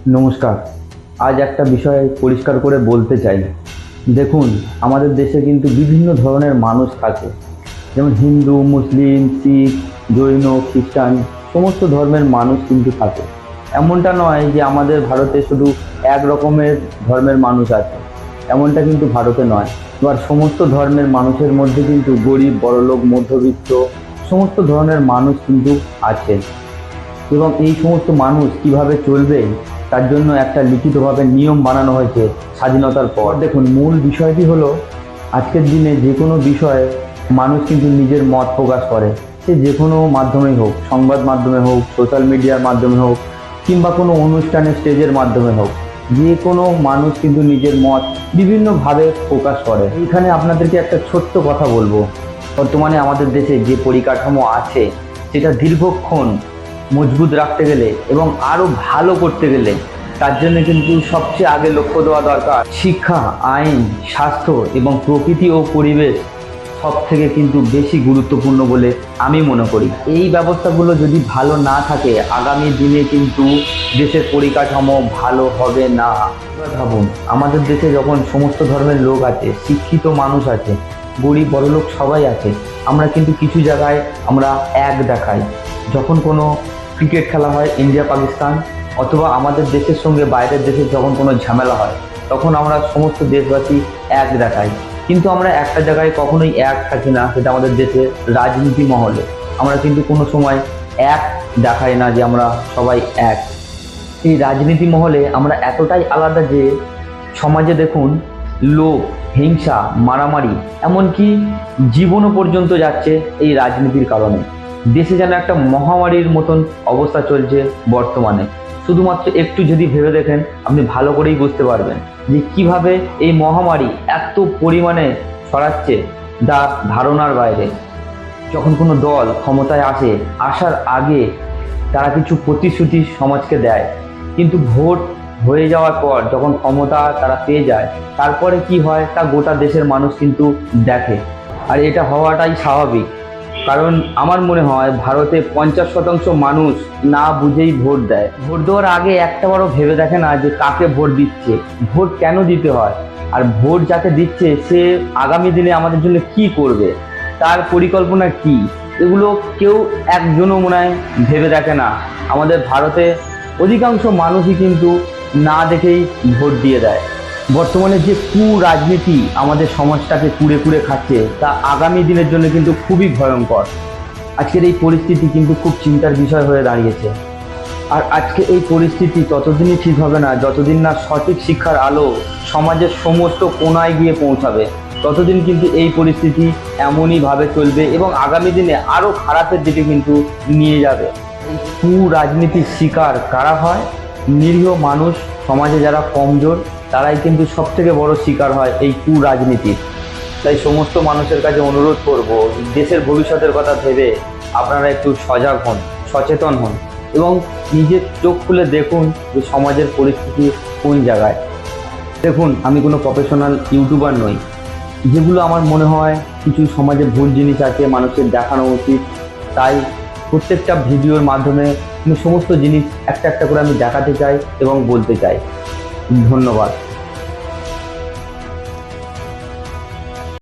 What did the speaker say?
নমস্কার। আজ একটা বিষয় পরিষ্কার করে বলতে চাই। দেখুন, আমাদের দেশে কিন্তু বিভিন্ন ধরনের মানুষ থাকে, যেমন হিন্দু, মুসলিম, শিখ, জৈন, খ্রিস্টান, সমস্ত ধর্মের মানুষ কিন্তু থাকে। এমনটা নয় যে আমাদের ভারতে শুধু এক রকমের ধর্মের মানুষ আছে, এমনটা কিন্তু ভারতে নয়। এবার সমস্ত ধর্মের মানুষের মধ্যে কিন্তু গরিব, বড়লোক, মধ্যবিত্ত সমস্ত ধরনের মানুষ কিন্তু আছে। এবং এই সমস্ত মানুষ কিভাবে চলবে তার জন্য একটা লিখিতভাবে নিয়ম বানানো হয়েছে স্বাধীনতার পর। দেখুন, মূল বিষয়টি হলো, আজকের দিনে যে কোনো বিষয়ে মানুষ কিন্তু নিজের মত প্রকাশ করে। সে যে কোনো মাধ্যমেই হোক, সংবাদ মাধ্যমে হোক, সোশ্যাল মিডিয়ার মাধ্যমে হোক, কিংবা কোনো অনুষ্ঠানে স্টেজের মাধ্যমে হোক, যে কোনো মানুষ কিন্তু নিজের মত বিভিন্নভাবে প্রকাশ করে। এইখানে আপনাদেরকে একটা ছোট্ট কথা বলবো। বর্তমানে আমাদের দেশে যে পরিকাঠামো আছে সেটা দীর্ঘক্ষণ মজবুত রাখতে গেলে এবং আরও ভালো করতে গেলে তার জন্য কিন্তু সবচেয়ে আগে লক্ষ্য দেওয়া দরকার শিক্ষা, আইন, স্বাস্থ্য এবং প্রকৃতি ও পরিবেশ সব থেকে কিন্তু বেশি গুরুত্বপূর্ণ বলে আমি মনে করি। এই ব্যবস্থাগুলো যদি ভালো না থাকে, আগামী দিনে কিন্তু দেশের পরিকাঠামো ভালো হবে না। এবার ভাবুন, আমাদের দেশে যখন সমস্ত ধর্মের লোক আছে, শিক্ষিত মানুষ আছে, গরিব বড়লোক সবাই আছে, আমরা কিন্তু কিছু জায়গায় আমরা এক দেখাই। যখন কোনো ক্রিকেট খেলা হয় ইন্ডিয়া পাকিস্তান, অথবা আমাদের দেশের সঙ্গে বাইরের দেশের যখন কোনো ঝামেলা হয়, তখন আমরা সমস্ত দেশবাসী এক দেখাই। কিন্তু আমরা একটা জায়গায় কখনোই এক থাকি না, সেটা আমাদের দেশে রাজনীতি মহলে। আমরা কিন্তু কোনো সময় এক দেখাই না যে আমরা সবাই এক। এই রাজনীতি মহলে আমরা এতটাই আলাদা যে সমাজে দেখুন লোভ, হিংসা, মারামারি, এমনকি জীবনও পর্যন্ত যাচ্ছে এই রাজনীতির কারণে। দেশে যেন একটা মহামারীর মতন অবস্থা চলছে বর্তমানে। শুধুমাত্র একটু যদি ভেবে দেখেন, আপনি ভালো করেই বুঝতে পারবেন যে কিভাবে এই মহামারী এত পরিমাণে ছড়াচ্ছে, যা ধারণার বাইরে। যখন কোনো দল ক্ষমতায় আসে, আসার আগে তারা কিছু প্রতিশ্রুতি সমাজকে দেয়, কিন্তু ভোট হয়ে যাওয়ার পর যখন ক্ষমতা তারা পেয়ে যায়, তারপরে কি হয় তা গোটা দেশের মানুষ কিন্তু দেখে। আর এটা হওয়াটাই স্বাভাবিক, কারণ আমার মনে হয় ভারতে 50% মানুষ না বুঝেই ভোট দেয়। ভোট দেওয়ার আগে একটাবারও ভেবে দেখে না যে কাকে ভোট দিচ্ছে, ভোট কেন দিতে হয়, আর ভোট যাকে দিচ্ছে সে আগামী দিনে আমাদের জন্য কি করবে, তার পরিকল্পনা কি, এগুলো কেউ একজনও মনে হয় ভেবে দেখে না। আমাদের ভারতে অধিকাংশ মানুষই কিন্তু না দেখেই ভোট দিয়ে দেয়। বর্তমানে যে রাজনীতি আমাদের সমাজটাকে কুড়ে কুড়ে খাচ্ছে, তা আগামী দিনের জন্য কিন্তু খুবই ভয়ঙ্কর। আজকের এই পরিস্থিতি কিন্তু খুব চিন্তার বিষয় হয়ে দাঁড়িয়েছে। আর আজকে এই পরিস্থিতি ততদিনই ঠিক হবে না যতদিন না সঠিক শিক্ষার আলো সমাজের সমস্ত কোণায় গিয়ে পৌঁছাবে। ততদিন কিন্তু এই পরিস্থিতি এমনই ভাবে চলবে এবং আগামী দিনে আরও খারাপের দিকে কিন্তু নিয়ে যাবে। এই রাজনীতির শিকার কারা হয়? নিরীহ মানুষ, সমাজে যারা কমজোর, তারাই কিন্তু সব থেকে বড় শিকার হয় এই রাজনীতির। তাই সমস্ত মানুষের কাছে অনুরোধ করব, দেশের ভবিষ্যতের কথা ভেবে আপনারা একটু সজাগ হন, সচেতন হন এবং নিজের চোখ খুলে দেখুন যে সমাজের পরিস্থিতি কোন জায়গায়। দেখুন, আমি কোনো প্রফেশনাল ইউটিউবার নই। যেগুলো আমার মনে হয় কিছু সমাজে ভুল জিনিস আছে, মানুষের দেখানো উচিত, তাই প্রত্যেকটা ভিডিওর মাধ্যমে আমি সমস্ত জিনিস একটা একটা করে আমি দেখাতে চাই এবং বলতে চাই। ধন্যবাদ।